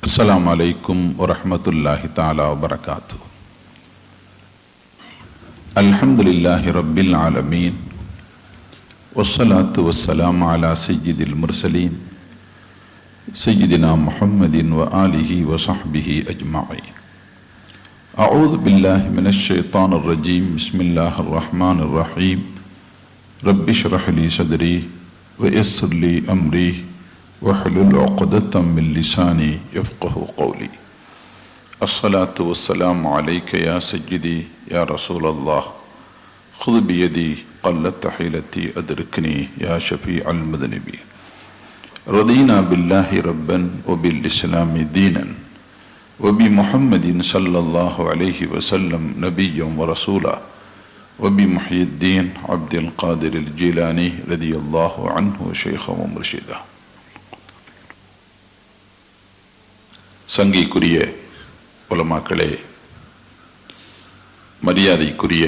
السلام عليكم ورحمة الله تعالى وبركاته. الحمد لله رب العالمين والصلاة والسلام على سيد المرسلين سيدنا محمد وآله وصحبه أجمعين. أعوذ بالله من الشيطان الرجيم. بسم الله الرحمن الرحيم. رب اشرح لي صدري ويسر لي أمري وحلل عقدة من لساني يفقه قولي. الصلاة والسلام عليك يا سيدي يا رسول الله. خذ بيدي قلت حيلتي أدركني يا شفيع المذنبين. رضينا بالله ربا وبالإسلام دينا وبمحمد صلى الله عليه وسلم نبيا ورسولا وبمحيي الدين عبد القادر الجيلاني رضي الله عنه شيخا ومرشدا. சங்கைக்குரிய உலமாக்களே, மரியாதைக்குரிய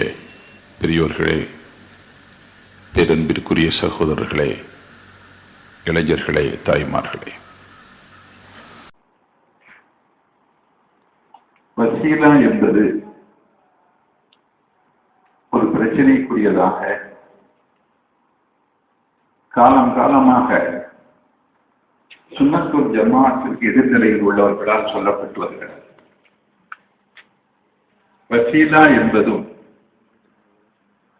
பெரியோர்களே, பேரன்பிற்குரிய சகோதரர்களே, இளைஞர்களே, தாய்மார்களே, வசீலா என்பது ஒரு பிரச்சனைக்குரியதாக காலம் காலமாக சுன்னத்துல் ஜமாஅத்துக்கு எதிர்நிலையில் உள்ளவர்களால் சொல்லப்பட்டு வருகிறது. வசீலா என்பதும்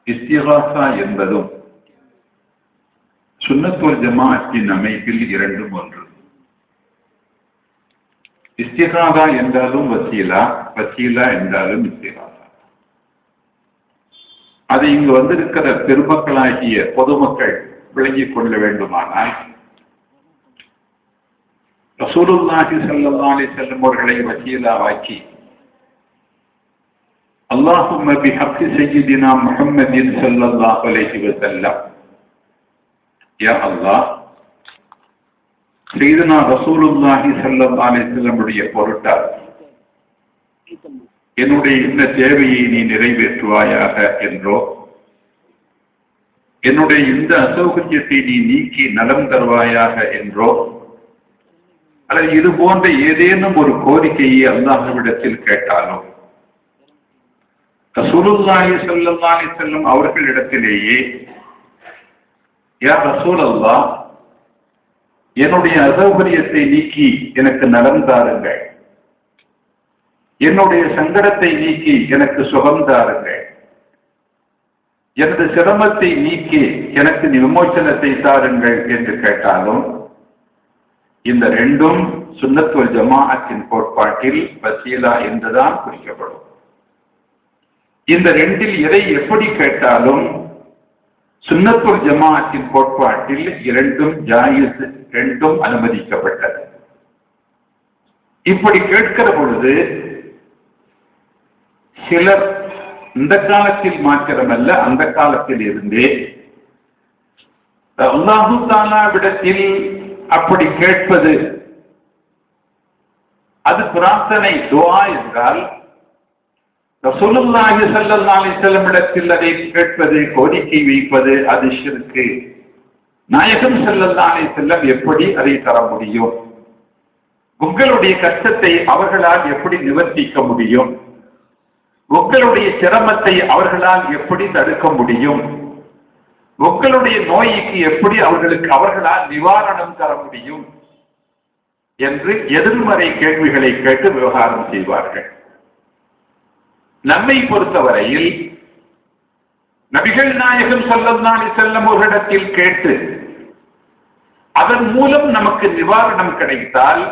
இஸ்திகாசா என்பதும் சுன்னத்துல் ஜமாஅத்தின் அமைப்பில் இரண்டும் ஒன்று. இஸ்திகாசா என்றாலும் வசீலா, வசீலா என்றாலும் இஸ்திகாசா. அது இங்கு வந்திருக்கிற பெருமக்களாகிய பொதுமக்கள் விளங்கிக் கொள்ள வேண்டுமானால், ரசூலுல்லாஹி ஸல்லல்லாஹு அலைஹி வஸல்லம் அவர்களை வசீலாவாக்கி, அல்லாஹும்ம பிஹக்கி சய்யிதினா முஹம்மதின் ஸல்லல்லாஹு அலைஹி வஸல்லம், யா அல்லாஹ், சய்யிதுனா ரசூலுல்லாஹி ஸல்லல்லாஹு அலைஹி வஸல்லம் உடைய பொருட்டால் என்னுடைய இந்த தேவையை நீ நிறைவேற்றுவாயாக என்றோ, என்னுடைய இந்த அசௌகரியத்தை நீ நீக்கி நலம் தருவாயாக என்றோ, அல்லது இது போன்ற ஏதேனும் ஒரு கோரிக்கையை அல்லாஹ்விடத்தில் கேட்டாலும் ரசூலுல்லாஹி ஸல்லல்லாஹு அலைஹி வஸல்லம் அவர்களிடத்திலேயே, யா ரசூலல்லாஹ், என்னுடைய அசௌகரியத்தை நீக்கி எனக்கு நலம் தாருங்கள், என்னுடைய சங்கடத்தை நீக்கி எனக்கு சுகம் தாருங்கள், எனது சிரமத்தை நீக்கி எனக்கு விமோசனத்தை தாருங்கள் என்று கேட்டாலும், இந்த ரெண்டும் சுன்னத்துல் ஜமாஅத்தின் கோட்பாட்டில் வசீலா என்றுதான் குறிக்கப்படும். இந்த ரெண்டில் எதை எப்படி கேட்டாலும் சுன்னத்துல் ஜமாஅத்தின் கோட்பாட்டில் இரண்டும் ஜாயிஸ், ரெண்டும் அனுமதிக்கப்பட்டது. இப்படி கேட்கிற பொழுது சிலர் இந்த காலத்தில் மாத்திரமல்ல, அந்த காலத்தில் இருந்தே அல்லாஹு தஆலாவிடத்தில் அப்படி கேட்பது அது பிரார்த்தனை, துஆ என்றால், ரசூலுல்லாஹி ஸல்லல்லாஹு அலைஹி வஸல்லம் இடத்தில் அதை கேட்பது, கோரிக்கை வைப்பது, அது ஷிர்க். நாயகம் ஸல்லல்லாஹு அலைஹி வஸல்லம் எப்படி அதை தர முடியும்? உங்களுடைய கஷ்டத்தை அவர்களால் எப்படி நிவர்த்திக்க முடியும்? உங்களுடைய சிரமத்தை அவர்களால் எப்படி தடுக்க முடியும்? உங்களுடைய நோய்க்கு எப்படி அவர்களால் நிவாரணம் தர முடியும் என்று எதிர்மறை கேள்விகளை கேட்டு விவகாரம் செய்வார்கள். நம்மை பொறுத்தவரையில் நபிகள் நாயகம் ஸல்லல்லாஹு அலைஹி வஸல்லம் அவர்களிடத்தில் கேட்டு அதன் மூலம் நமக்கு நிவாரணம் கிடைத்தால்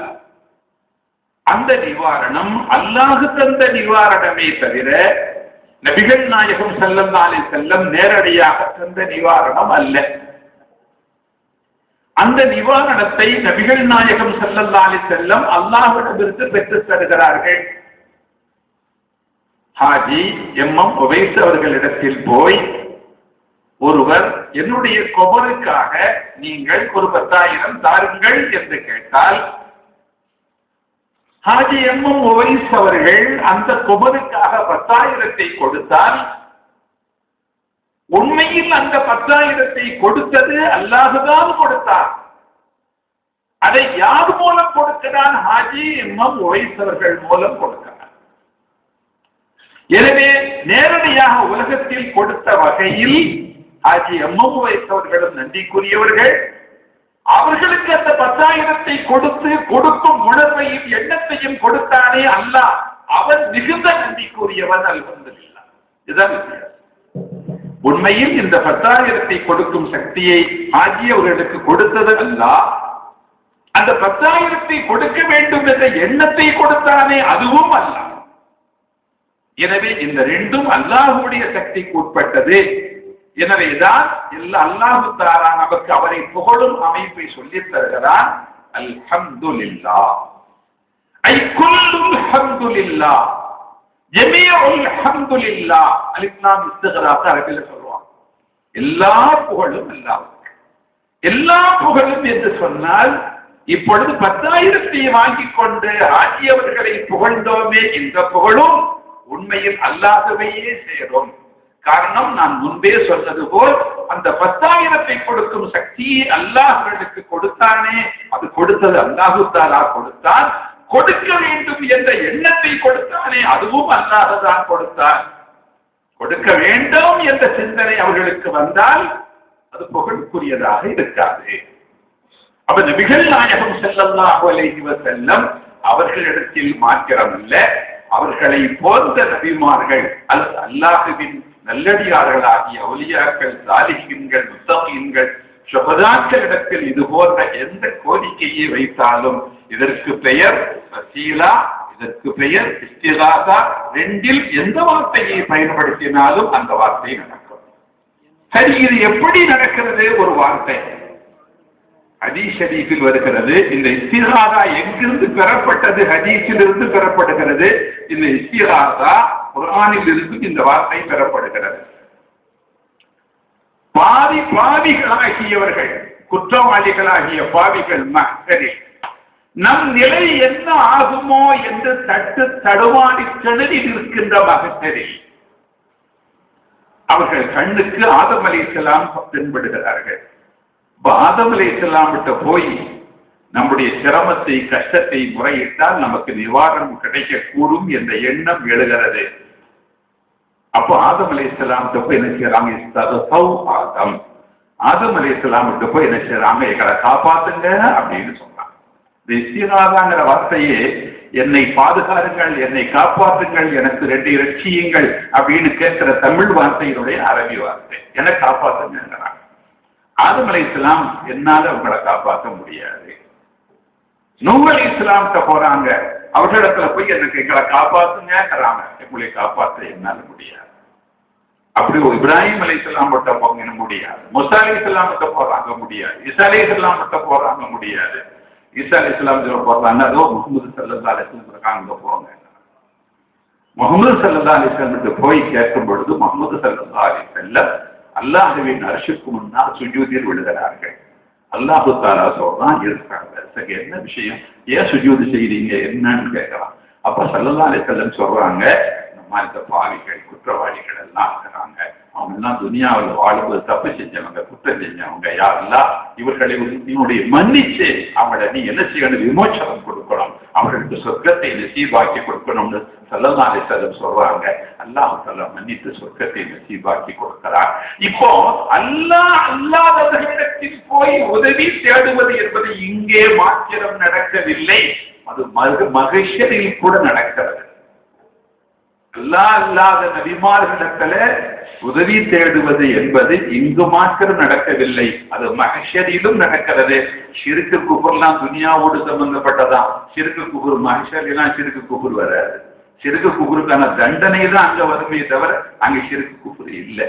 அந்த நிவாரணம் அல்லாஹ் தந்த நிவாரணமே தவிர நபிகள் நாயகம் ஸல்லல்லாஹு அலைஹி வஸல்லம் நேரடியாக தந்த நிவாரணம் அல்ல. அந்த நிவாரணத்தை நபிகள் நாயகம் ஸல்லல்லாஹு அலைஹி வஸல்லம் அல்லாஹ்விடமிருந்து பெற்று தருகிறார்கள். ஹாஜி எம்.எம். உவைஸ் அவர்களிடத்தில் போய் ஒருவர் என்னுடைய கொபருக்காக நீங்கள் ஒரு 10,000 தாருங்கள் என்று கேட்டால், ஹாஜி எம்.எம். உவைஸ் அவர்கள் அந்த கொபருக்காக 10,000 கொடுத்தால், உண்மையில் அந்த 10,000 கொடுத்தது அல்லாஹ்தான் கொடுத்தார். அதை யார் மூலம் கொடுக்கிறான்? ஹாஜி இமாம் உவைஸ் அவர்கள் மூலம் கொடுக்கிறார். எனவே நேரடியாக உலகத்தில் கொடுத்த வகையில் ஹாஜி இமாம் உவைஸ் அவர்களும் நன்றிக்குரியவர்கள். அவர்களுக்கு அந்த 10,000 கொடுத்து கொடுக்கும் உணர்வையும் எண்ணத்தையும் கொடுத்தானே அல்லாஹ், அவன் மிகுந்த நன்றிக்குரியவன். அல்ஹம்துலில்லாஹ். இதுதான் உண்மையில் இந்த 10,000 கொடுக்கும் சக்தியை ஹாஜி அவர்களுக்கு கொடுத்தது அல்லாஹ். அந்த 10,000 கொடுக்க வேண்டும் என்ற எண்ணத்தை கொடுத்தானே, அதுவும் அல்லாஹ். எனவே இந்த ரெண்டும் அல்லாஹ்வுடைய சக்திக்கு உட்பட்டது. எனவேதான் அல்லாஹ் தஆலா நமக்கு அவரை புகழும் அமைப்பை சொல்லித் தருகிறான். அல்ஹம்துலில்லாஹ், ஐ குல்லுல் ஹம்துலில்லாஹ், ஜமீஉல் ஹம்துலில்லாஹ். அலிஃப் லாம் இஸ்திக்ராக் அரபில சொல்வாங்க. எல்லா புகழும் அல்லாஹ்வுக்கு. எல்லா புகழும் என்று சொன்னால், இப்பொழுது 10,000 வாங்கிக் கொண்டு ஹாஜி அவர்களை புகழ்ந்தோமே, இந்த புகழும் உண்மையில் அல்லாஹ்வையே சேரும். காரணம், நான் முன்பே சொன்னது போல் அந்த 10,000 கொடுக்கும் சக்தியை அல்லாஹ்வுக்கு கொடுத்தானே, அது கொடுத்தது அல்லாஹ் தஆலா கொடுத்தான். கொடுக்க வேண்டும் என்ற எண்ணத்தை கொடுத்தானே, அதுவும் அல்லாஹ் தான் கொடுத்தான். கொடுக்க வேண்டும் என்ற சிந்தனை அவர்களுக்கு வந்தால் அது புகழுக்குரியதாக இருக்காது. அப்ப நபிகள் நாயகம் ஸல்லல்லாஹு அலைஹி வஸல்லம் அவர்களிடத்தில் மாத்திரமல்ல, அவர்களை போன்ற நபிமார்கள் அல்லாஹ்வின் நல்லடியார்களாகிய அவுலியாக்கள், சாலிஹீன்கள், முத்தகீன்கள், ஷுஹதாக்களிடத்தில் இது போன்ற எந்த கோரிக்கையை வைத்தாலும் இதற்கு பெயர் வசீலா, இதற்கு பெயர் இஸ்திகாசா. ரெண்டில் எந்த வார்த்தையை பயன்படுத்தினாலும் அந்த வார்த்தை நடக்கும். சரி, இது எப்படி நடக்கிறது? ஒரு வார்த்தை ஹதீஸ் ஷரீஃபில் வருகிறது. இந்த இஸ்திகாசா எங்கிருந்து பெறப்பட்டது? ஹதீஸில் இருந்து பெறப்படுகிறது. இந்த இஸ்திகாசா குர்ஆனில் இருந்து இந்த வார்த்தை பெறப்படுகிறது. பாவிகளாகியவர்கள், குற்றவாளிகளாகிய பாவிகள் மஹ்ஷரில் நம் நிலை என்ன ஆகுமோ என்று தடுமாறி திணறி இருக்கின்ற மஹ்ஷரில் அவர்கள் கண்ணுக்கு ஆதம் அலைஹிஸ்ஸலாம் தென்படுகிறார்கள். ஆதம் அலைஹிஸ்ஸலாம் கிட்ட போய் நம்முடைய சிரமத்தை, கஷ்டத்தை முறையிட்டால் நமக்கு நிவாரணம் கிடைக்கக்கூடும் என்ற எண்ணம் எழுகிறது. அப்போ ஆதம் அலைஹிஸ்ஸலாம் போய் என்ன செய்யறாங்க? ஆதம் அலைஹிஸ்ஸலாம் போய் என்ன செய்யறாங்க? எங்களை காப்பாத்துங்க அப்படின்னு சொல்றாங்க. இந்த இஸ்திகாசாங்கிற வார்த்தையே என்னை பாதுகாருங்கள், என்னை காப்பாற்றுங்கள், எனக்கு 2 ரட்சியுங்கள் அப்படின்னு கேட்கிற தமிழ் வார்த்தையினுடைய அரபி வார்த்தை. என்னை காப்பாத்துங்கிறாங்க. ஆதம் அலைஹிஸ்ஸலாம் என்னால உங்களை காப்பாற்ற முடியாது. நூஹ் அலைஹிஸ்ஸலாம் போறாங்க, அவர்களிடத்துல போய் எனக்கு எங்களை காப்பாத்துங்கிறாங்க. உங்களை காப்பாற்ற என்னால முடியாது. அப்படி இப்ராஹிம் அலைஹிஸ்ஸலாம் போங்க முடியாது. மூசா அலைஹிஸ்ஸலாம் போறாங்க முடியாது. ஈசா அலைஹிஸ்ஸலாம் போறாங்க முடியாது. ஈசா அலைஹிஸ்ஸலாம் போறாங்க, அதோ முஹம்மது ஸல்லல்லாஹு அலைஹி வஸல்லம் இருக்காங்க, போங்க. முஹம்மது ஸல்லல்லாஹு அலைஹி வஸல்லம் போய் கேட்கும் பொழுது முஹம்மது ஸல்லல்லாஹு அலைஹி வஸல்லம் அல்லாஹ்வின் அர்ஷுக்கு முன்னால் சுஜூதில் விழுகிறார்கள். அல்லாஹு தஆலா சொல்றான், இருக்காங்க. சரி, என்ன விஷயம்? ஏன் சுஜூது செய்றீங்க? என்னன்னு கேட்கலாம். அப்ப ஸல்லல்லாஹு அலைஹி வஸல்லம் சொல்றாங்க, நம்ம இந்த பாவிகள், குற்றவாளிகள் எல்லாம் இருக்கிறாங்க. அவங்க எல்லாம் துனியாவில் வாழும்போது தப்பு செஞ்சவங்க, குற்றம் செஞ்சவங்க. யாரெல்லாம் இவர்களை என்னுடைய மன்னிச்சு அவங்களை நீ என்ன செய்யணும்? விமோச்சனம் கொடுக்கணும், அவர்களுக்கு சொர்க்கத்தை நசீபாக்கி கொடுக்கணும்னு ஸல்லல்லாஹு அலைஹி வஸல்லம் சொல்றாங்க. அல்லாஹ் தஆலா மன்னித்து சொர்க்கத்தை நசீபாக்கி கொடுக்கிறார். இப்போ அல்லாதவர்களிடத்தில் போய் உதவி தேடுவது என்பது இங்கே மாத்திரம் நடக்கவில்லை, அது மஹ்ஷரில் கூட நடக்கிறது. அல்லாத நபிமார்களிடத்துல உதவி தேடுவது என்பது இங்கு மாத்திரம் நடக்கவில்லை, அது மஹ்ஷரிலும் நடக்கிறது. ஷிர்க் குஃப்ர்லாம் துனியாவோடு சம்பந்தப்பட்டதான். ஷிர்க் குஃப்ர் மஹ்ஷரிலாம் ஷிர்க் குஃப்ர் வராது. ஷிர்க் குஃப்ருக்கான தண்டனை தான் அங்க வருமே தவிர அங்க ஷிர்க் குஃப்ர் இல்லை.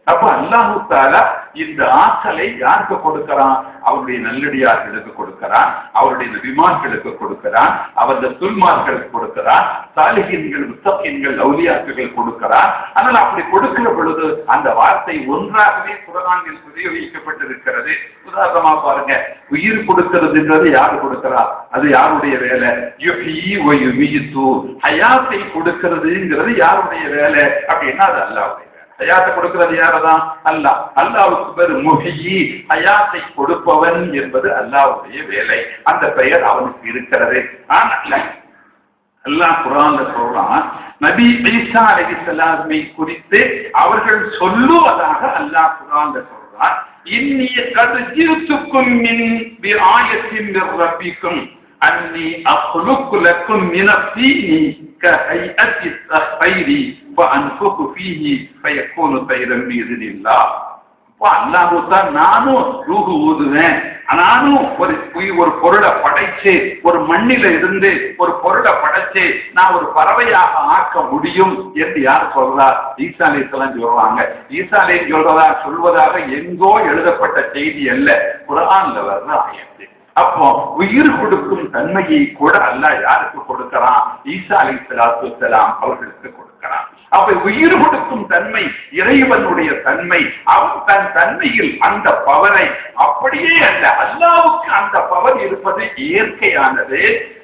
அப்ப அல்லாஹ் தஆலா இந்த ஆற்றலை யாருக்கு கொடுக்கிறான்? அவருடைய நல்லடியார்களுக்கு கொடுக்கிறான், அவருடைய நபிமார்களுக்கு கொடுக்கிறான், அவருடைய துல்மார்களுக்கு கொடுக்கிறான், சாலிஹீன்கள், முத்தகீன்கள், அவுலியாக்கள் கொடுக்கிறான். ஆனால் அப்படி கொடுக்கிற பொழுது அந்த வார்த்தை ஒன்றாகவே குர்ஆனில் பிரயோகிக்கப்பட்டிருக்கிறது. உதாரணமா பாருங்க, உயிர் கொடுக்கிறதுன்றது யாரு கொடுக்கிறா? அது யாருடைய வேலை? யுஹ்யி வ யுமீது, ஹயாத்தை கொடுக்கிறதுங்கிறது யாருடைய வேலை அப்படின்னா அது அல்லாஹ்வுடைய வேலை. ஹயாத்தை கொடுக்கிறது யாரதான்? அல்லாஹ். அல்லாஹ்வுக்கு பேர் முஹ்யி, ஹயாத்தை கொடுப்பவன் என்பது அல்லாஹ்வுடைய வேலை. அந்த பெயர் அவனுக்கு இருக்கிறது. ஆனால் அல்லாஹ் குர்ஆன்ல சொல்றான், நபி ஈசா அலைஹிஸ்ஸலாமை குறித்து அவர்கள் சொல்லுவதாக அல்லாஹ் குர்ஆன்ல சொல்றான், இன்னி கத் ஜிதுக்கும் மின் பிஆயத்தின் மிர் ரப்பிக்கும் அன்னி அக்லுகு லக்கும் மின தீனி கஹைஅத்தி த்ஹைரி ஃபஅன்ஃபுகு ஃபீஹி ஃபயகூனு தைரன் பிஇذنில்லாஹ். அல்லாஹ் தான் நானும் ரூஹு ஊதுவேன், நானும் ஒரு பொருளை படைச்சு, ஒரு மண்ணில இருந்து ஒரு பொருளை படைச்சு நான் ஒரு பறவையாக ஆக்க முடியும் என்று யார் சொல்றார்? ஈசா அலைஹிஸ்ஸலாம் சொல்றாங்க. ஈசா அலைஹிஸ்ஸலாம் சொல்வதாக எங்கோ எழுதப்பட்ட செய்தி அல்ல, குர்ஆன்ல வர்ற ஆயத்து. அப்போ உயிர் கொடுக்கும் தன்மையை கூட அல்லாஹ் யாருக்கு கொடுக்கிறான்? ஈசா அலைஹிஸ்ஸலாத்து வஸ்ஸலாம் அவர்களுக்கு கொடுக்கிறான். அப்ப உயிர் கொடுக்கும் தன்மை இறைவனுடைய தன்மை. அவன் தன் தன்மையில் அந்த பவரை அப்படியே அல்ல, அல்லாஹ்வுக்கு அந்த பவர் இருப்பது இயற்கையானது,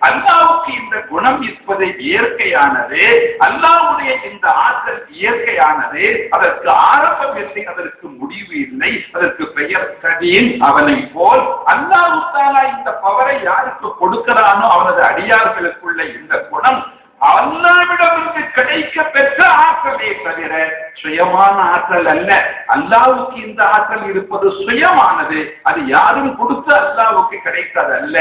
அல்லாஹ்வுக்கு இந்த குணம் இருப்பது இயற்கையானது, அல்லாஹ்வுடைய இந்த ஆற்றல் இயற்கையானது. அதற்கு ஆரம்பம் இல்லை, அதற்கு முடிவு இல்லை, அதற்கு பெயர் கதீம். அவனை போல் அல்லாஹ் தஆலா இந்த பவரை யாருக்கு கொடுக்கிறானோ அவனது அடியார்களுக்குள்ள இந்த குணம் அல்லாஹ்விடமிருந்து கிடைக்க பெற்ற ஆற்றலை தவிர சுயமான ஆற்றல் அல்ல. அல்லாஹ்வுக்கு இந்த ஆற்றல் இருப்பது சுயமானது, அது யாரும் கொடுத்து அல்லாஹ்வுக்கு கிடைத்தது அல்ல.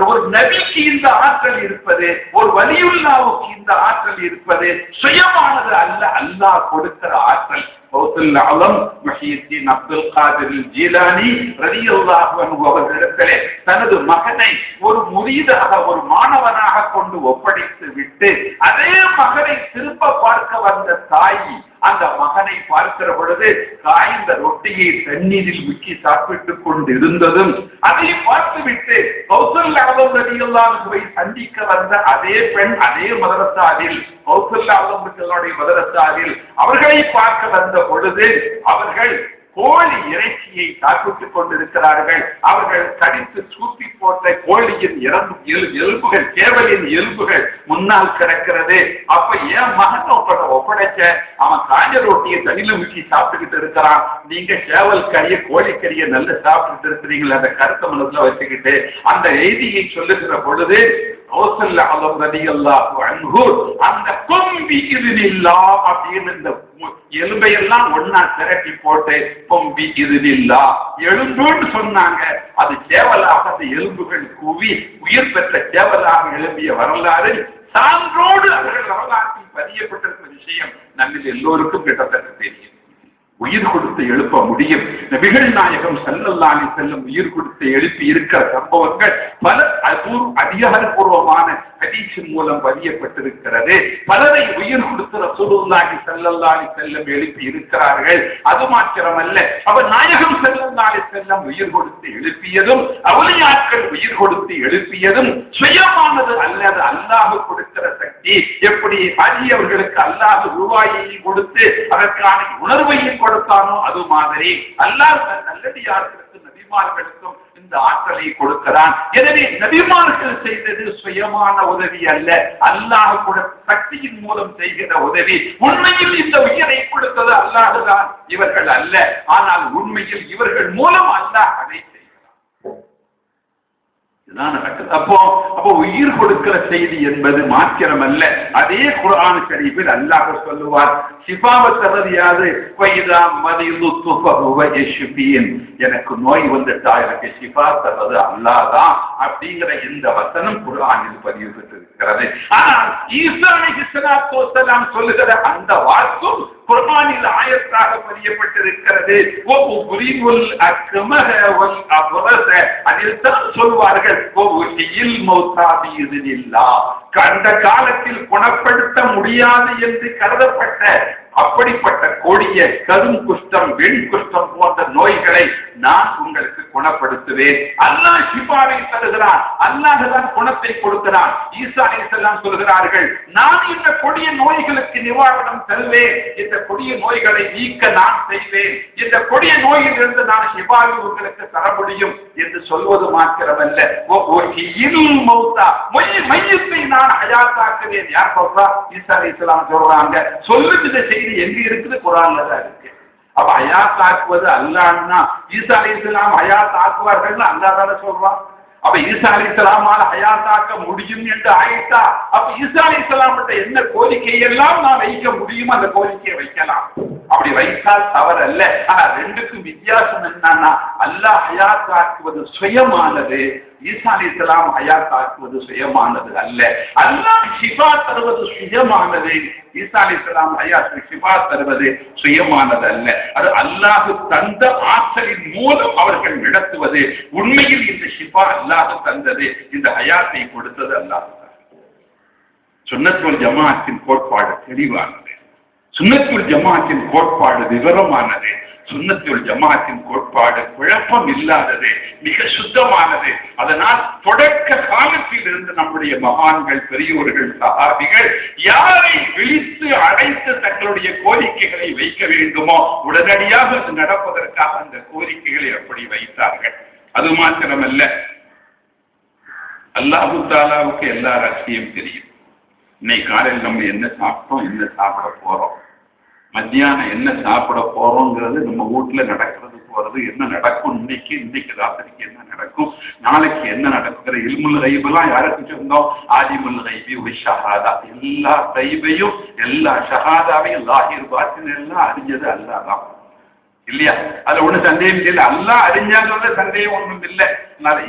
ஒரு நபிக்கு இந்த ஆற்றல் இருப்பது, ஒரு வலியுல்லாஹ்வுக்கு இந்த ஆற்றல் இருப்பது சுயமானது அல்ல, அல்லாஹ் கொடுக்கிற ஆற்றல். கௌசுல் ஆலம் முஹியுத்தீன் அப்துல் காதிர் ஜீலானி ரலியல்லாஹு அன்ஹு அவர்களிடத்திலே தனது மகனை ஒரு முரீதாக, ஒரு மாணவனாக கொண்டு ஒப்படைத்து விட்டு அதே மகனை திரும்ப பார்க்க வந்த தாய் அந்த மகனை பார்க்கிற பொழுது காய்ந்த ரொட்டியை தண்ணீரில் முக்கி சாப்பிட்டுக் கொண்டு இருந்ததும் அதை பார்த்துவிட்டு கௌசல் ஆலம் ரலியல்லாஹு அன்ஹுவை சந்திக்க வந்த அதே பெண் அதே மதரசாவில், கௌசல் ஆலம் ரலியல்லாஹு மதரசாவில் அவர்களை பார்க்க வந்த பொழுது அவர்கள் கோழி இறைச்சியை சாப்பிட்டுக் கொண்டிருக்கிறார்கள். அவர்கள் கடித்து சூப்பி போட்ட கோழியின் எலும்புகள், கேவலின் எலும்புகள் முன்னால் கிடக்கிறது. அப்ப ஏன் மகன் ஒப்படைச்ச? அவன் காஞ்ச ரொட்டியை தண்ணில முக்கி சாப்பிட்டுக்கிட்டு இருக்கிறான், நீங்க சேவல் கறிய கோழிக்கறியை நல்லா சாப்பிட்டுட்டு இருக்கிறீங்களா? அந்த கருத்தை மனசுல வச்சுக்கிட்டு அந்த செய்தியை சொல்லுகிற பொழுது கௌசல் ஆலம் ரலியல்லாஹு அன்ஹு அந்த கொம்பி இذنில்லாஹ் அப்படின்னு இந்த எலும்பையெல்லாம் ஒன்னா திரட்டி போட்டு கொம்பி இذنில்லாஹ் எலும்புன்னு சொன்னாங்க. அது சேவலாக அந்த எலும்புகள் கூவி உயிர் பெற்ற சேவலாக எழுப்பிய வரலாறு சான்றோடு அவர்கள் வரலாற்றில் பதியப்பட்டிருக்கிற விஷயம் நம்மில் எல்லோருக்கும் கிட்டத்தட்ட தெரியும். உயிர் கொடுத்து எழுப்ப முடியும். நபிகள் நாயகம் ஸல்லல்லாஹு அலைஹி வஸல்லம் உயிர் கொடுத்து எழுப்பி இருக்கிற சம்பவங்கள் பல அதிகாரப்பூர்வமான ஹதீஸின் மூலம் பதியப்பட்டிருக்கிறது. பலரை உயிர் கொடுத்து ரசூலுல்லாஹி ஸல்லல்லாஹு அலைஹி வஸல்லம் எழுப்பி இருக்கிறார்கள். அது மாத்திரமல்ல, அவர் நாயகம் ஸல்லல்லாஹு அலைஹி வஸல்லம் உயிர் கொடுத்து எழுப்பியதும் அவுலியாக்கள் உயிர் கொடுத்து எழுப்பியதும் சுயமானது அல்லது அல்லாஹ் கொடுக்கிற சக்தி. எப்படி ஹாஜி அவர்களுக்கு அல்லாஹ் ரூபாயை கொடுத்து அதற்கான உணர்வையும் கொடுத்தானோ அது மாதிரி அல்லாஹ் நல்லடியார்களுக்கும் நபிமார்களுக்கும் இந்த ஆற்றலை கொடுக்கிறான். எனவே நபிமார்கள் செய்தது சுயமான உதவி அல்ல, அல்லாஹ் கொடுத்த சக்தியின் மூலம் செய்கிற உதவி. உண்மையில் இந்த உயிரை கொடுத்தது அல்லாஹ் தான், இவர்கள் அல்ல. ஆனால் உண்மையில் இவர்கள் மூலம் அல்லாஹ் அதை செய்கிறான். அப்போ உயிர் கொடுக்கிற செய்தி என்பது மாத்திரம் அல்ல. அதே குர்ஆன் ஷரீஃபில் அல்லாஹ் சொல்லுவார், ஷிஃபாவத் தரதியாது ஃபைதா மரிது துஃபஹுவ யஷ்ஃபீன். எனக்கு நோய் வந்துட்டா எனக்கு ஷிஃபா தரது அல்லாஹ் தான் அப்படிங்கிற இந்த வசனம் குர்ஆனில் பதிவு பெற்றிருக்கிறது. ஆனால் ஈசா அலைஹிஸ்ஸலாத்து வஸ்ஸலாம் சொல்லுகிற அந்த வாக்கும் குர்ஆனில் ஆயத்தாக பதியப்பட்டிருக்கிறது. ஒபுரிவுல் அக்மஹ வல் அப்ரஸ, அதில் தான் சொல்வார்கள் ஒபுரியில் மௌதா பிஇذنில்லாஹ். அந்த காலத்தில் குணப்படுத்த முடியாது என்று கருதப்பட்ட அப்படிப்பட்ட கொடிய கரும் குஷ்டம், வெண் குஷ்டம் போன்ற நோய்களை நான் உங்களுக்கு குணப்படுத்துவேன். அல்லாஹ் ஷிஃபாவை தருகிறான், அல்லாஹ் தான் குணத்தை கொடுக்கிறான். ஈசா அலைஹிஸ்ஸலாம் சொல்கிறார்கள், நான் இந்த கொடிய நோய்களுக்கு நிவாரணம் தருவேன், இந்த கொடிய நோய்களை நீக்க நான் செய்வேன், இந்த கொடிய நோயில் இருந்து நான் ஷிஃபாவை உங்களுக்கு தர முடியும் என்று சொல்வது மாத்திரமல்ல, மையத்தை நான் ஹயாத்தாக்குவேன். யார் சொல்றா? ஈசா அலைஹிஸ்ஸலாம் சொல்றாங்க. சொல்லுங்க, இந்த செய்தி எங்க இருக்குது? குர்ஆன்ல தான் இருக்கு. அப்ப ஹயாத்தாக்குவது அல்லாஹ்னா ஈசா அலைஹிஸ்ஸலாம் ஹயாத்தாக்குவார்கள் அல்லாஹ் தானே சொல்றான். அப்ப ஈசா அலைஹிஸ்ஸலாமால ஹயாத்தாக்க முடியும் என்று ஆயிட்டா, அப்ப ஈசா அலைஹிஸ்ஸலாம்கிட்ட என்ன கோரிக்கை எல்லாம் நான் வைக்க முடியுமோ அந்த கோரிக்கையை வைக்கலாம். அப்படி வைத்தால் தவறல்ல. ஆனா ரெண்டுக்கும் வித்தியாசம் என்னன்னா, அல்லாஹ் ஹயாத்தாக்குவது சுயமானது, ஈசா அலைஹிஸ்ஸலாம் ஹயாத்தாக்குவது சுயமானது அல்ல. அல்லாஹ் ஷிஃபா தருவது சுயமானது, ஈசா அலைஹிஸ்ஸலாம் ஹயாத்துக்கு ஷிஃபா தருவது சுயமானது அல்ல. அது அல்லாஹ் தந்த ஆற்றலின் மூலம் அவர்கள் நடத்துவது. உண்மையில் இந்த ஷிஃபா அல்லாஹ் தந்தது, இந்த ஹயாத்தை கொடுத்தது அல்லாஹ். சுன்னத் வல் ஜமாஅத்தின் கோட்பாடு தெளிவானது, சுன்னத் வல் ஜமாஅத்தின் கோட்பாடு விவரமானது, சுன்னத் வல் ஜமாஅத்தின் கோட்பாடு குழப்பம் இல்லாதது, மிக சுத்தமானது. அதனால் தொடக்க காலத்தில் இருந்து நம்முடைய மகான்கள், பெரியோர்கள், சஹாபிகள் யாரை விழித்து அழைத்து தங்களுடைய கோரிக்கைகளை வைக்க வேண்டுமோ உடனடியாக அது நடப்பதற்காக அந்த கோரிக்கைகளை அப்படி வைத்தார்கள். அது மாத்திரமல்ல, அல்லாஹு தாலாவுக்கு எல்லா ரகசியம் தெரியும். இன்னைக்கு காலையில் நம்ம என்ன சாப்பிட்டோம், என்ன சாப்பிட போறோம், மத்தியானம் என்ன சாப்பிட போறோங்கிறது நம்ம வீட்டுல நடக்கிறது போறது, என்ன நடக்கும், இன்னைக்கு ராத்திரிக்கு என்ன நடக்கும், நாளைக்கு என்ன நடக்குற இல்முல் கைபெல்லாம் யாருக்கு சொந்தம்? ஆதிமுல் கைபி ஒரு ஷஹாதா. எல்லா கைபையும் எல்லா ஷஹாதாவையும் லாஹிர் பாத்தின் எல்லாம் அறிஞ்சது அல்லாஹ் தான், இல்லையா? அதுல ஒண்ணு சந்தேகம் இல்லை. அல்லாஹ் அறிஞ்சாங்கிறத சந்தேகம் ஒன்றும் இல்லை.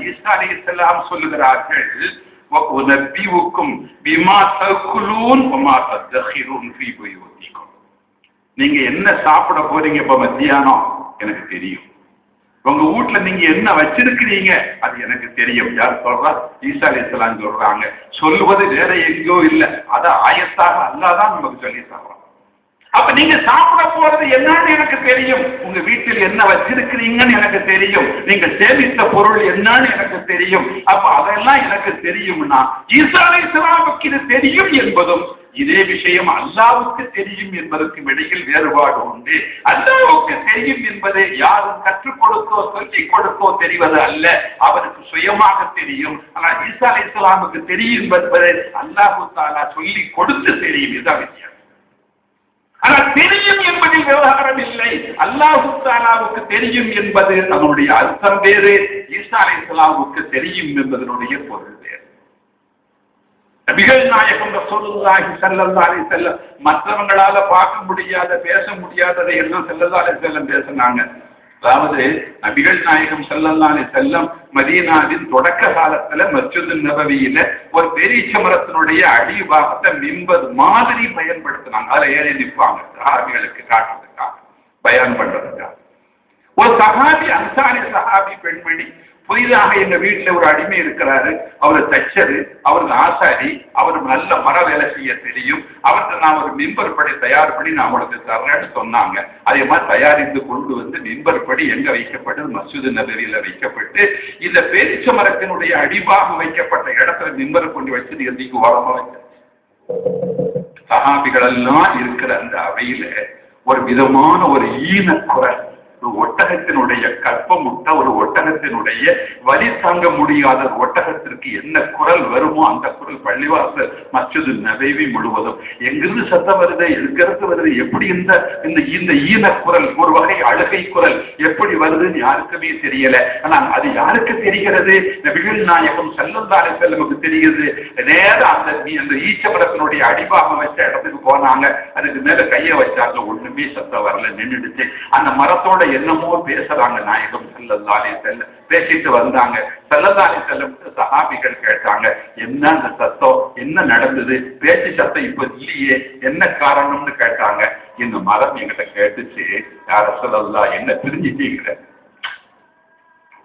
ஈசா அலைஹிஸ்ஸலாம் சொல்லுகிறார்கள், பிமா தஅகுலூன் வமா ததஹிரூன் ஃபீ புயூதிக்கும். நீங்க என்ன சாப்பிட போறீங்க இப்ப மத்தியானம் எனக்கு தெரியும். உங்க வீட்டுல நீங்க என்ன வச்சிருக்கிறீங்க அது எனக்கு தெரியும். யார் சொல்றா? ஈசா அலைஹிஸ்ஸலாம் சொல்றாங்க. சொல்லுவது வேற எங்கேயோ இல்லை, அத ஆயத்தாக அல்லாஹ் தான் நமக்கு சொல்லி தர்றான். அப்ப நீங்க சாப்பிட போறது என்னன்னு எனக்கு தெரியும். உங்க வீட்டில் என்ன வச்சிருக்கிறீங்கன்னு எனக்கு தெரியும். நீங்க சேமித்த பொருள் என்னன்னு எனக்கு தெரியும். அப்ப அதெல்லாம் எனக்கு தெரியும்னா ஈசா அலைஹிஸ்ஸலாமுக்கு இது தெரியும் என்பதும், இதே விஷயம் அல்லாஹ்வுக்கு தெரியும் என்பதற்கு இடையில் வேறுபாடு உண்டு. அல்லாஹ்வுக்கு தெரியும் என்பதை யாரும் கற்றுக் கொடுத்தோ சொல்லிக் கொடுத்தோ தெரிவது அல்ல, அவருக்கு சுயமாக தெரியும். ஆனால் ஈசா அலைஹிஸ்ஸலாமுக்கு தெரியும் என்பதை அல்லாஹு தஆலா சொல்லி கொடுத்து தெரியும். இதுதான் வித்தியாசம். ஆனால் தெரியும் என்பதில் விவகாரம் இல்லை. அல்லாஹு தஆலாவுக்கு தெரியும் என்பது அதனுடைய அர்த்தம் வேறு, ஈசா அலைஹிஸ்ஸலாமுக்கு தெரியும் என்பதனுடைய பொருள் வேறு. நபிகள் நாயகம் ரசூலுல்லாஹி ஸல்லல்லாஹு அலைஹி வஸல்லம் மற்றவங்களால பார்க்க முடியாத, பேச முடியாததை எல்லாம் ஸல்லல்லாஹு அலைஹி வஸல்லம் பேசினாங்க. அதாவது நபிகள் நாயகம் ஸல்லல்லாஹு அலைஹி வஸல்லம் மதீனாவின் தொடக்க காலத்துல மஸ்ஜிது நபவியில ஒரு பெரிய மரத்தினுடைய அடிபாகத்தை மிம்பர் மாதிரி பயன்படுத்தினாங்க. அதுல ஏறி நிற்பாங்க சஹாபிகளுக்கு காட்டுறதுக்காக, பயான் பண்றதுக்காக. ஒரு சஹாபி, அன்சாரி சஹாபி பெண்மணி, புதிதாக எங்க வீட்டுல ஒரு அடிமை இருக்கிறாரு, அவரை தச்சரு, அவருக்கு ஆசாரி, அவருக்கு நல்ல மர வேலை செய்ய தெரியும், அவருக்கு நான் ஒரு மிம்பர் படி தயார் பண்ணி நான் உங்களுக்கு தர்றேன்னு சொன்னாங்க. அதே மாதிரி தயாரித்து கொண்டு வந்து மிம்பர் படி எங்க வைக்கப்பட்டது? மஸ்ஜிது நபவியில வைக்கப்பட்டு, இந்த பேரிச்ச மரத்தினுடைய அடிபாகம் வைக்கப்பட்ட இடத்துல மிம்பர் கொண்டு வச்சு எந்திக்கு ஓரமா வச்சு சஹாபிகள் எல்லாம் இருக்கிற அந்த அவையில ஒரு விதமான ஒரு ஈன குரல், ஒரு ஒட்டகத்தினுடைய கற்பமுட்ட ஒரு ஒட்டகத்தினுடைய வலி தாங்க முடியாத ஒட்டகத்திற்கு என்ன குரல் வருமோ அந்த குரல் பள்ளிவாசல் மஸ்ஜிது நபவி முழுவதும் எங்கிருந்து சத்தம் வருது, எங்கிருந்து வருது, எப்படி இந்த ஈன குரல், ஒரு வகை அழுகை குரல் எப்படி வருதுன்னு யாருக்குமே தெரியல. ஆனா அது யாருக்கு தெரிகிறது? நபிகள் நாயகம் ஸல்லல்லாஹு அலைஹி வஸல்லமுக்கு தெரிகிறது. நேரம் அந்த ஈச்சமரத்தினுடைய அடிபாகம் வச்ச இடத்துக்கு போனாங்க. அதுக்கு மேல கையை வச்சாங்க, ஒண்ணுமே சத்தம் வரல, நின்றுடுச்சு. அந்த மரத்தோட என்னமோ பேசுறாங்க. நாயகம் ஸல்லல்லாஹு அலைஹி வஸல்லம் பேசிட்டு வந்தாங்க. ஸல்லல்லாஹு அலைஹி வஸல்லம் சஹாபிகள் கேட்டாங்க, என்ன அந்த சத்தம், என்ன நடந்தது, பேச்சு சத்தம் இப்ப இல்லையே, என்ன காரணம்னு கேட்டாங்க. இந்த மரம் என்கிட்ட கேட்டுச்சு, யா ரசூலல்லாஹ் என்ன பிரிஞ்சிட்டீங்க,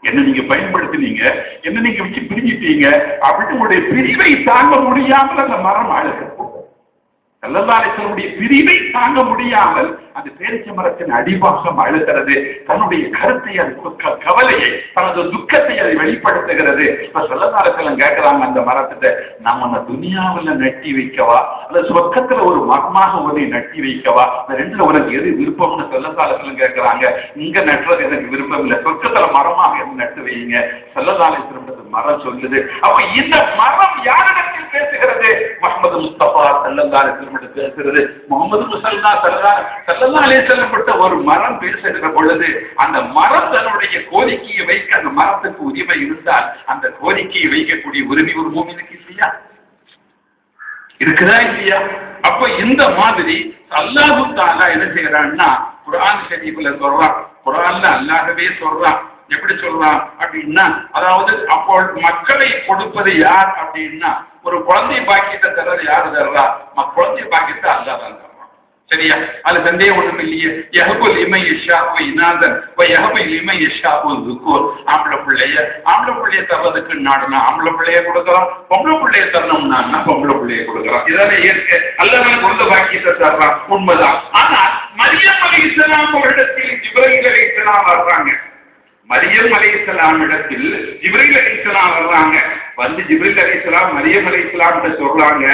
என்ன நீங்க பயன்படுத்தினீங்க, என்ன நீங்க வச்சு பிரிஞ்சிட்டீங்க அப்படின்னு உங்களுடைய பிரிவை தாங்க முடியாமல் அந்த மரம் அழுது. ஸல்லல்லாஹு அலைஹி வஸல்லம் பிரிவை தாங்க முடியாமல் அந்த பேரிச்ச மரத்தின் அடிபாகம் அழுகிறது. தன்னுடைய கருத்தை, கவலையை, தனது துக்கத்தை அதை வெளிப்படுத்துகிறது. இப்ப ஸல்லல்லாஹு அலைஹி வஸல்லம் கேட்கிறாங்க அந்த மரத்தை, நம்ம அந்த துனியாவில் நட்டி வைக்கவா அல்லது சொர்க்கத்துல ஒரு மரமாக உன்னை நட்டி வைக்கவா, இந்த ரெண்டுல உனக்கு எது விருப்பம்னு ஸல்லல்லாஹு அலைஹி வஸல்லம் கேட்கிறாங்க. இங்க நட்டுறது எனக்கு விருப்பம் இல்லை, சொர்க்கத்துல மரமாக எது நட்டு வைங்க. ஸல்லல்லாஹு அலைஹி வஸல்லம் மரம் சொல்லுது. அப்ப இந்த மரம் யாரிடத்தில் பேசுகிறது? ஸல்லல்லாஹு அலைஹி வஸல்லம் பேசுறது, முகமது முஸல்லா ஸல்லல்லாஹு அலைஹி வஸல்லம் பட்ட ஒரு மரம் பேசுகிற பொழுது அந்த மரம் தன்னுடைய கோரிக்கையை வைக்க அந்த மரத்துக்கு உரிமை இருந்தால் அந்த கோரிக்கையை வைக்கக்கூடிய உரிமை ஒரு மூமினுக்கு இல்லையா? இருக்குதா இல்லையா? அப்ப இந்த மாதிரி அல்லாஹு தஆலா என்ன செய்யறான்னா குர்ஆன் ஷரீஃப்ல சொல்றான், குர்ஆன்ல அல்லாஹ்வே சொல்றான். எப்படி சொல்றான் அப்படின்னா, அதாவது அப்போ மக்களை கொடுப்பது யார் அப்படின்னா, ஒரு குழந்தை பாக்கியத்தை தர்றது யாரு தர்றா? குழந்தை பாக்கியத்தை அல்லாஹ் தான் தர்றான். சரியா? அது சந்தேகம் ஒண்ணும் இல்லையே. யஹபுல் லிமன் யஷாஉ இனாதன் வ யஹபு லிமன் யஷாஉ ذுகூர். ஆம்பளை பிள்ளைய தர்றதுக்கு நாடுனா ஆம்பளை பிள்ளைய கொடுக்கலாம், பொம்பளை பிள்ளைய தரணும்னா பொம்பளை பிள்ளைய கொடுக்கலாம். இதான இயற்கை. அல்லாஹ் குழந்தை பாக்கியத்தை தர்றான், உண்மைதான். ஆனா மரியம் அலைஹிஸ்ஸலாம் அவரிடத்தில் ஜிப்ரீல் அலைஹிஸ்ஸலாம் வர்றாங்க. மரியம் அலைஹிஸ்ஸலாம் இடத்தில் ஜிப்ரீல் அலைஹிஸ்ஸலாம் வர்றாங்க. வந்து ஜிப்ரீல் அலைஹிஸ்ஸலாம் மரியம் அலைஹிஸ்ஸலாம் கிட்ட சொல்றாங்க,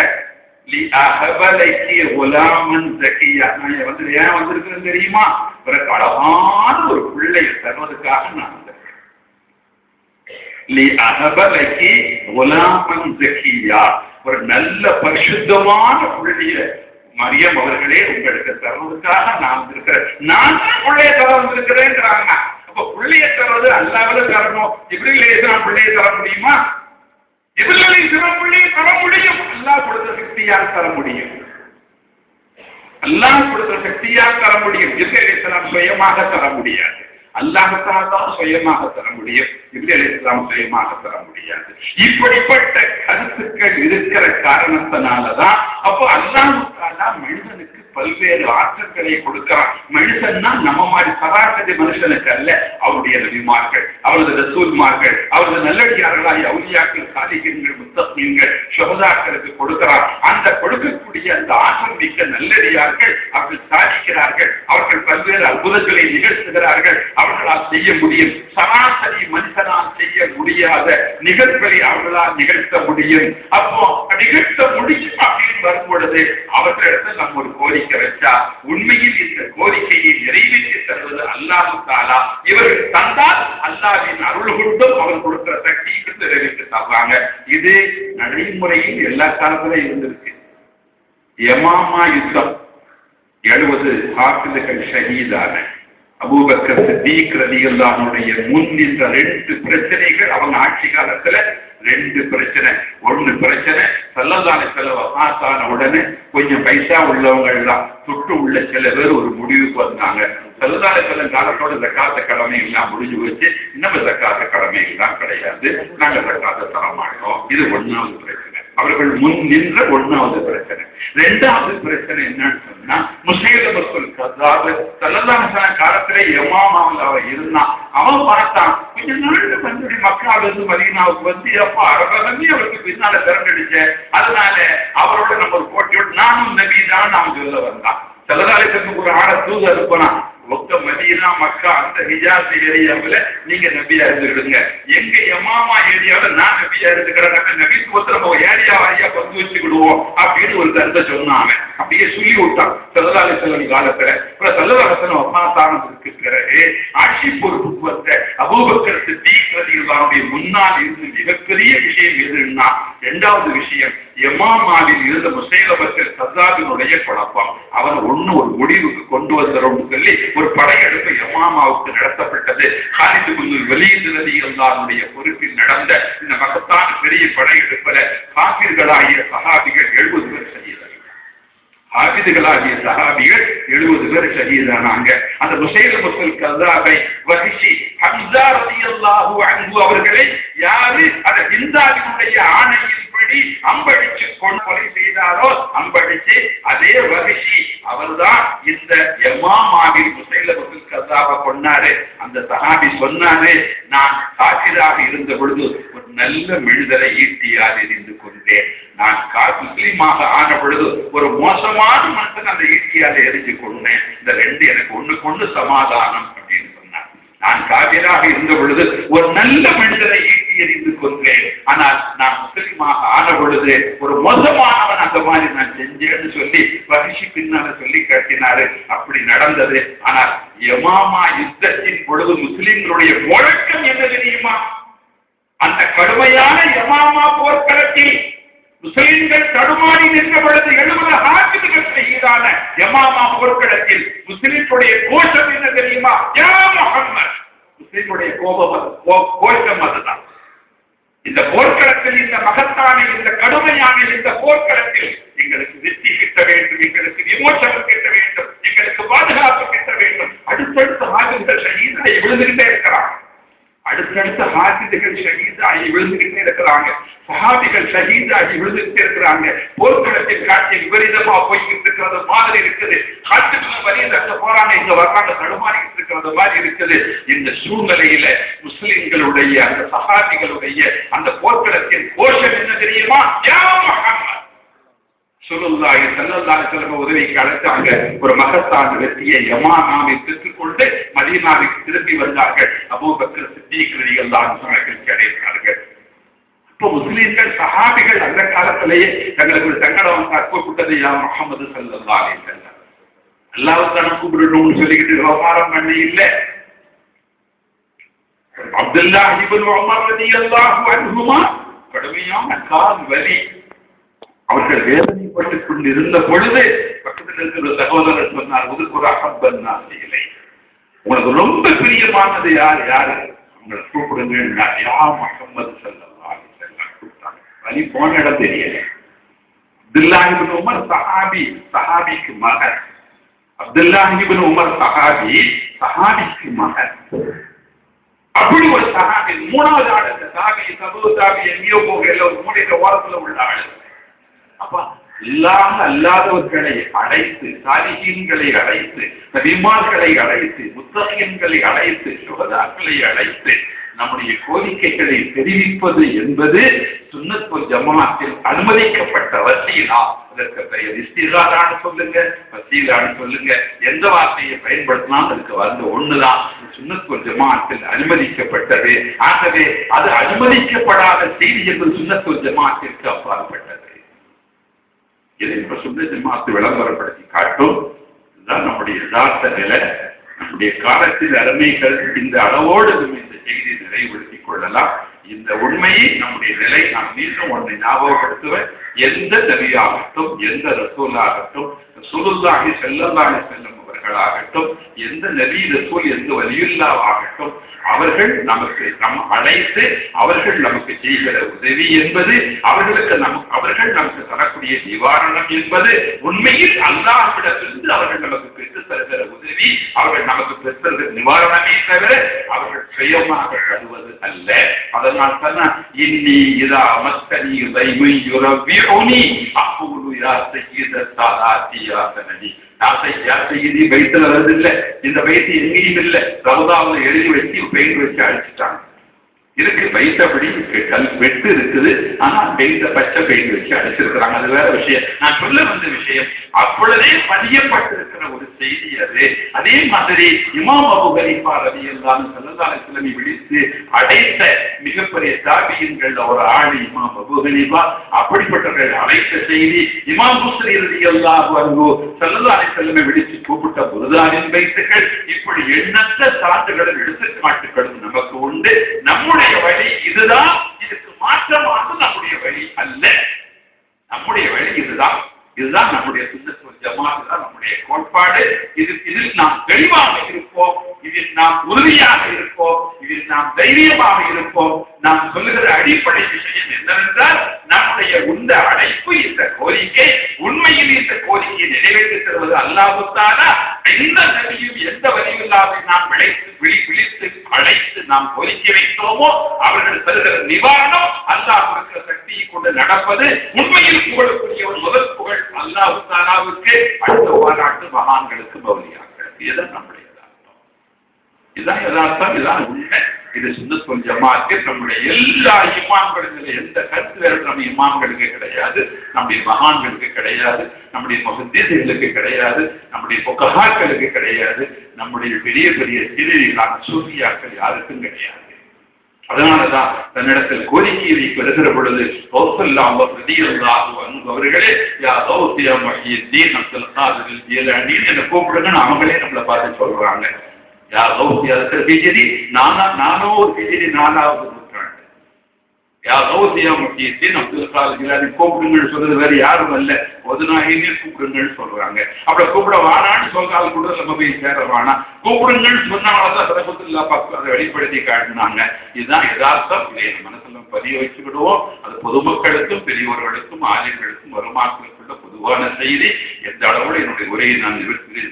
லி அஹபலகி குலாமன் ஜக்கியா. நான் வந்து ஏன் வந்திருக்கிறேன் தெரியுமா? ஒரு அழகான ஒரு பிள்ளையை தருவதற்காக நான் வந்திருக்கேன். லி அஹபலகி குலாமன் ஜக்கியா, ஒரு நல்ல பரிசுத்தமான பிள்ளைய மரியம் அவர்களே உங்களுக்கு தருவதற்காக நான் வந்திருக்கிறேன். நான் பிள்ளைய தர வந்திருக்கிறேன்றாங்க. அப்ப பிள்ளைய தர்றது அல்லாஹ்வே தரணும். ஜிப்ரீல் அலைஹிஸ்ஸலாம் பிள்ளைய தர முடியுமா? ஜிப்ரீல் அலைஹிஸ்ஸலாம் பிள்ளைய தர முடியும். அல்லாஹ் கொடுத்த சக்தியால் தர முடியும். அல்லாஹ் கொடுத்த சக்தியால் தர முடியும். ஜிப்ரீல் அலைஹிஸ்ஸலாம் சுயமாக தர முடியாது. அல்லாஹ் தான் சுயமாக தர முடியும். ஜிப்ரீல் அலைஹிஸ்ஸலாம் சுயமாக தர முடியாது. இப்படிப்பட்ட கருத்துக்கள் இருக்கிற காரணத்தினாலதான் அப்போ அல்லாஹ் தஆலா மனிதனுக்கு பல்வேறு ஆற்றல்களை கொடுக்கிறான். மனுஷன்னா நம்ம மாதிரி சராசரி மனுஷனுக்கு அல்ல, அவருடைய நபிமார்கள், அவரது ரசூல்மார்கள், அவரது நல்லடியார்களாய் அவுலியாக்கள், சாலிஹீன்கள், முத்தகீன்கள், ஷுஹதாக்களுக்கு கொடுக்கிறார். அந்த கொடுக்கக்கூடிய அந்த ஆற்றல் மிக்க நல்லடியார்கள் அவர்கள் சாதிக்கிறார்கள். அவர்கள் பல்வேறு அற்புதங்களை நிகழ்த்துகிறார்கள். அவர்களால் செய்ய முடியும். சராசரி மனுஷனால் செய்ய முடியாத நிகழ்வுகளை அவர்களால் நிகழ்த்த முடியும். அப்போ நிகழ்த்த முடியும் அப்படின்னு வரும் பொழுது அவர்களிடத்தில் நம்ம ஒரு கோரிக்கை வச்சா உண்மையில் இந்த கோரிக்கையை நிறைவேற்றி தருவது அல்லாஹ் தஆலா. இவர்கள் தந்தால் அல்லாஹ்வின் அருள் கொண்டும் அவர் கொடுக்கிற சக்திக்கு நிறைவேற்றி தருவாங்க. இது நடைமுறையில் எல்லா காலத்திலும் இருந்திருக்கு. யமாமா யுத்தம் 70 ஹாஃபிதுகள் ஷஹீதான அபூபக்கர் சித்தீக் ரலியல்லாஹு அன்ஹு முன் நின்ற 2 பிரச்சனைகள் அவங்க ஆட்சி காலத்துல 2 பிரச்சனை. ஒண்ணு பிரச்சனை ஸல்லல்லாஹு அலைஹி வஸல்லம் வஃபாத்தான உடனே கொஞ்சம் பைசா உள்ளவங்க எல்லாம் தொட்டு உள்ள சில பேர் ஒரு முடிவுக்கு வந்தாங்க. ஸல்லல்லாஹு அலைஹி வஸல்லம் காலத்தோட ஜக்காத் கடமை எல்லாம் முடிஞ்சு வச்சு இன்னும் ஜக்காத் கடமை எல்லாம் கிடையாது, நாங்க ஜக்காத் தர மாட்டோம். இது 1வது பிரச்சனை. அவர்கள் முன் நின்ற 1வது பிரச்சனை. 2வது பிரச்சனை என்னன்னு சொன்னா முஸைலமத்துல் கஸாப் ஸல்லல்லாஹு அலைஹி வஸல்லம் காலத்துல யமாமாவுல அவன் இருந்தான். அவன் பார்த்தான் கொஞ்ச நாள் வந்து மக்கால இருந்து மதீனாவுக்கு வந்து அப்ப அரபகமே அவருக்கு பின்னால திரண்டடிச்ச, அதனால அவரோட நம்ம ஒரு போட்டியோடு நானும் நபி தான் அவன் சொல்ல வந்தான். ஸல்லல்லாஹு அலைஹி வஸல்லம் ஒரு ஆளை தூது அனுப்பினான். மொத்த மதீனா மக்கா அந்த ஹிஜாஸ் ஏரியாவில் நீங்க நபியா இருந்துக்கிடுங்க, எங்க யமாமா ஏரியாவில் நான் நபியா இருந்துக்கிறேன், நபித்துவத்துல ஏரியா வாரியா பங்கு வச்சுக்கிடுவோம் அப்படின்னு ஒரு கருத்தை சொன்னாங்க. அப்படியே சொல்லி விட்டான் ஸல்லல்லாஹு அலைஹி வஸல்லம் காலத்துல. ஸல்லல்லாஹு அலைஹி வஸல்லம் வஃபாத்தானதுக்கு பிறகு ஆட்சி பொறுப்புக்கு வந்த அபூபக்கர் சித்தீக் ரலியல்லாஹு அன்ஹு முன்னால் இருந்து மிகப்பெரிய விஷயம் எதுன்னா 2வது விஷயம் யமாமாவில் இருந்த முஸைலமத்துல் கஸாபினுடைய குழப்பம். அவன் ஒரு முடிவுக்கு கொண்டு வந்தரோம்னு சொல்லி ஒரு படையெடுப்பு யமாமாவுக்கு நடத்தப்பட்டது. காலித் இப்னு வலீத் ரலியல்லாஹு அன்ஹு பொறுப்பில் நடந்த இந்த மகத்தான பெரிய படையெடுப்புல காஃபிர்களாகிய சஹாபிகள் 70 பேர் ஷஹீதானாங்க. ஆபிதுகளாகிய சஹாபிகள் 70 பேர் ஷஹீதானாங்க. அந்த முஸைலமத்துல் கஸாபை வஹ்ஷி ஹம்ஸா ரலியல்லாஹு அன்ஹு அவர்களை யாரு அந்த ஹிந்தாவினுடைய ஆணையின்படி அம்படிச்சு கொலை செய்தாரோ அம்படிச்சு அதே வஹ்ஷி அவர்தான் இந்த யமாமாவில் முஸைலமத்துல் கஸாபை கொன்னாரு. அந்த சஹாபி சொன்னாரு, நான் காஃபிராக இருந்த பொழுது ஒரு நல்ல மெழுதலை ஈட்டியால் எரிந்து கொண்டேன். நான் முஸ்லீமாக ஆன பொழுது ஒரு மோசமான மனுஷன் அந்த ஈட்டியால் எரிஞ்சு கொண்டேன். இந்த 2 எனக்கு ஒண்ணுக்கு சமாதானம் அப்படின்னு சொன்னார். நான் காபிராக இருந்த பொழுது ஒரு நல்ல மனிதரை ஈட்டி எறிந்து கொண்டேன். ஆனால் நான் முஸ்லீமாக ஆன பொழுது ஒரு மோசமானவன் அந்த மாதிரி நான் செஞ்சேன்னு சொல்லி வஹ்ஷி பின்னால சொல்லி காட்டினாரு. அப்படி நடந்தது. ஆனால் யமாமா யுத்தத்தின் பொழுது முஸ்லிம்களுடைய முழக்கம் என்ன தெரியுமா? அந்த கடுமையான யமாமா போர்க்களத்தில் முஸ்லிம்கள் தடுமாறி நின்ற பொழுது 70 ஹாஃபிதுகள் ஷஹீதான யமாமா போர்க்களத்தில் முஸ்லிம்களுடைய கோஷம் என்ன தெரியுமா? யா முஹம்மத். முஸ்லிம்களுடைய கோஷம் அதுதான். இந்த போர்க்களத்தில், இந்த மகத்தான, இந்த கடுமையான இந்த போர்க்களத்தில் எங்களுக்கு வெற்றி கிட்ட வேண்டும், எங்களுக்கு விமோசனம் கிட்ட வேண்டும், எங்களுக்கு பாதுகாப்பு கிட்ட வேண்டும். அடுத்தடுத்த ஹாஃபிதுகள் ஷஹீதாகி விழுந்துகிட்டே இருக்கிறாங்க. அடுத்தடுத்த ஹாஃபிதுகள் ஷஹீதாகி விழுந்துகிட்டே இருக்கிறாங்க. சஹாபிகள் ஷஹீதாகி விழுந்துகிட்டே இருக்கிறாங்க. போர்க்களத்தின் காட்சி விபரீதமா போய்கிட்டு இருக்கிறது மாதிரி இருக்குது. காட்டுக்கு வரியில் அங்க போறாங்க, இங்க வர்றாங்க, தடுமாறிக்கிட்டு இருக்கிறது மாதிரி இருக்குது. இந்த சூழ்நிலையில முஸ்லிம்களுடைய அந்த சஹாபிகளுடைய அந்த போர்க்களத்தின் கோஷம் என்ன தெரியுமா? யா முஹம்மத். ஸல்லல்லாஹு அலைஹி வஸல்லம் உதவிக்கு அழைத்தாங்க. ஒரு மகத்தான வெற்றியை யமாமாவை பெற்றுக்கொண்டு மதீனாவுக்கு திரும்பி வந்தார்கள். அபூபக்கர் சித்தீக் ரலியல்லாஹு அன்ஹு கிடைத்தார்கள். இப்போ முஸ்லிம்கள் சஹாபிகள் அந்த காலத்திலேயே தங்களுக்கு ஒரு சங்கடம் வந்தா கூப்பிட்டது யா முஹம்மது ஸல்லல்லாஹு அலைஹி வஸல்லம். அல்லாஹ்வுக்கான கூப்பிடணும்னு சொல்லிக்கிட்டு விவகாரம் பண்ணி இல்லை. அப்துல்லாஹ் இப்னு உமர் ரலியல்லாஹு அன்ஹுமா கடுமையான கால் வலி. அவர்கள் வேதனைப்பட்டுக் கொண்டிருந்த பொழுது பக்கத்தில் இருக்கிற சகோதரர் சொன்னார், உதுக்குற அஹப்பன் நாசிகளை, உங்களுக்கு ரொம்ப பிரியமானது யாரு அவங்களை கூப்பிடுங்க. யா முஹம்மது ஸல்லல்லாஹு அலைஹி வஸல்லம் கூப்பிட்டாங்க. வலி போன இடம் தெரியல. அப்துல்லாஹ் இப்னு உமர் சஹாபிக்கு மகன். அப்துல்லாஹ் இப்னு உமர் சஹாபிக்கு மகன். அப்படி ஒரு சஹாபி, மூணாவது ஆள். அந்த சஹாபி எங்கேயோ போகல, ஒரு மூலையில ஓரத்துல உள்ள ஆள். அப்ப அல்லாதவர்களை அழைத்து, சாலிஹீன்களை அழைத்து, நபிமார்களை அழைத்து, முத்தகீன்களை அழைத்து, சுஹதாக்களை அழைத்து நம்முடைய கோரிக்கைகளை தெரிவிப்பது என்பது சுன்னத் வல் ஜமாஅத்தில் அனுமதிக்கப்பட்ட வசீலா. அதற்கு பெயர் இஸ்திகாரான்னு சொல்லுங்க, வசீலான்னு சொல்லுங்க, எந்த வார்த்தையை பயன்படுத்தினாலும் அதுக்கு வந்து ஒண்ணுதான். சுன்னத் வல் ஜமாஅத்தில் அனுமதிக்கப்பட்டது. ஆகவே அது அனுமதிக்கப்படாத செய்தி என்பது சுன்னத் வல் ஜமாஅத்திற்கு அப்பாற்பட்டது. இதை இப்ப சுன்னத் ஜமாஅத் விளம்பரப்படுத்தி காட்டும். இதுதான் நம்முடைய யதார்த்த நிலை. நம்முடைய காலத்தில் அருமைகள் இந்த அளவோடு இந்த செய்தியை நிறைவுபடுத்திக் கொள்ளலாம். இந்த உண்மையை நம்முடைய நிலை நான் மீண்டும் ஒன்றை ஞாபகப்படுத்துவேன். எந்த நபியாகட்டும், எந்த ரசூலாகட்டும், ரசூலுல்லாஹி ஸல்லல்லாஹு அலைஹி வஸல்லம் அவர்களாகட்டும், எந்த நபி ரசூல், எந்த வலியுல்லாவாகட்டும், அவர்கள் நமக்கு அழைத்து அவர்கள் நமக்கு செய்கிற உதவி என்பது, அவர்கள் நமக்கு தரக்கூடிய நிவாரணம் என்பது உண்மையில் அல்லாஹ்விடமிருந்து அவர்கள் நமக்கு பெற்றுத் தருகிற உதவி, அவர்கள் நமக்கு பெற்ற நிவாரணமே தவிர அவர்கள் சுயமாக தருவது அல்ல. அதனால் தான் இன்னி இதா மஸ்கனி தைமை யுரபிஉனி அக்கூலு யா சய்யித ஸலாத்தி யா சனதி. செய்தி பைத்துல வருது இல்ல, இந்த பைத்து எங்கேயும் இல்ல. ரவுதாவில் எழுதி வச்சு பெயிண்ட் வச்சு அடிச்சுட்டாங்க. இருக்கு பைத்தபடி கல் வெட்டு இருக்குது, ஆனா பெயிண்ட பச்சை பெயிண்ட் வச்சு அடிச்சிருக்கிறாங்க. அது வேற விஷயம். நான் சொல்ல வந்த விஷயம் அப்பொழுதே பதியப்பட்டிருக்கிற ஒரு செய்தி அது. அதே மாதிரி இமாம் அபூ ஹனீஃபா ரலியல்லாஹு அன்ஹு விழித்து அடைத்த மிகப்பெரிய தாபியீன்கள் ஒரு ஆள் இமாம் அபூ ஹனீஃபா. அப்படிப்பட்டவர்கள் அழைத்த செய்தி இமாம் புஸ்ரி ரலியல்லாஹு அன்ஹு ஸல்லல்லாஹு அலைஹி வஸல்லம் விழித்து கூப்பிட்ட புர்தானின் பைத்துகள். இப்படி எண்ணற்ற சான்றுகளும் எடுத்துக்காட்டுகளும் நமக்கு உண்டு. நம்முடைய வழி இதுதான். இதுக்கு மாற்றமாக நம்முடைய வழி அல்ல. நம்முடைய வழி இதுதான். இதுதான் நம்முடைய சுன்னத் வல் ஜமாஅத், தான் நம்முடைய கோட்பாடு. இதில் நாம் தெளிவாக இருப்போம், இதில் நாம் உறுதியாக இருப்போம், இதில் நாம் தைரியமாக இருப்போம். நாம் சொல்லுகிற அடிப்படை விஷயம் என்னவென்றால், நம்முடைய இந்த அழைப்பு, இந்த கோரிக்கை, உண்மையில் இந்த கோரிக்கையை நிறைவேற்றி தருவது அல்லாஹ் தஆலா. எந்த நபியும் எந்த வலியுல்லாவை நாம் விழித்து அழைத்து நாம் கோரிக்கை வைத்தோமோ அவர்கள் தருகிற நிவாரணம் அல்லாஹ் இருக்கிற சக்தியை கொண்டு நடப்பது. உண்மையில் புகழக்கூடிய ஒரு முதல் புகழ் அல்லாஹ் தஆலாவுக்கு, அடுத்த பாராட்டு மகான்களுக்கு, மௌலியாக்கள். இதுதான் நம்முடைய யதார்த்தம். இதுதான் யதார்த்தம், இதுதான் உண்மை. இது சுன்னத் வல் ஜமாஅத்தில் நம்முடைய எல்லா இமாம்களும் எந்த கருத்து வேறு நம்ம இமாம்களுக்கு கிடையாது, நம்முடைய மகான்களுக்கு கிடையாது, நம்முடைய முஹத்திஸீன்களுக்கு கிடையாது, நம்முடைய ஃபுகஹாக்களுக்கு கிடையாது, நம்முடைய பெரிய பெரிய சீரியர்களான சூஃபியாக்கள் யாருக்கும் கிடையாது. அதனாலதான் தன்னிடத்தில் கோரிக்கையை பெறுகிற பொழுது அவர்களே என்ன கூப்பிடுங்கன்னு அவங்களே நம்மளை பார்த்து சொல்றாங்க. நானோ ஒரு ஹிஜ்ரி 4வது நூற்றாண்டு. கௌசியா முக்கியத்தின் அப்துல் காதர் ஜிலானி கூப்பிடுங்கன்னு சொல்றது வேற யாரும் அல்ல, ஒதுநாயினே கூப்பிடுங்கன்னு சொல்றாங்க. அப்படி கூப்பிட வானான்னு சொல்றாங்க கூட நம்ம போய் சேர வானா, கூப்பிடுங்கன்னு சொன்னால்தான் சதபத்துல்லா பக்கம் அதை வெளிப்படுத்தி காட்டினாங்க. இதுதான் யதார்த்தம். இதை மனசுல பதிய வச்சுக்கிடுவோம். அது பொதுமக்களுக்கும் பெரியவர்களுக்கும் ஆரியர்களுக்கும் வருமானங்களுக்குள்ள பொதுவான செய்தி. எந்த அளவோடு என்னுடைய உரையை நான்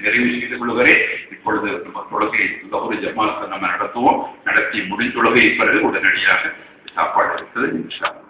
நிறைவு செய்து கொள்கிறேன். இப்பொழுது நம்ம தொழுகை ஒரு ஜமாத்தை நம்ம நடத்துவோம். நடத்தி முடிந்தொழுகை பிறகு உடனடியாக சாப்பாடு இருக்கிறது.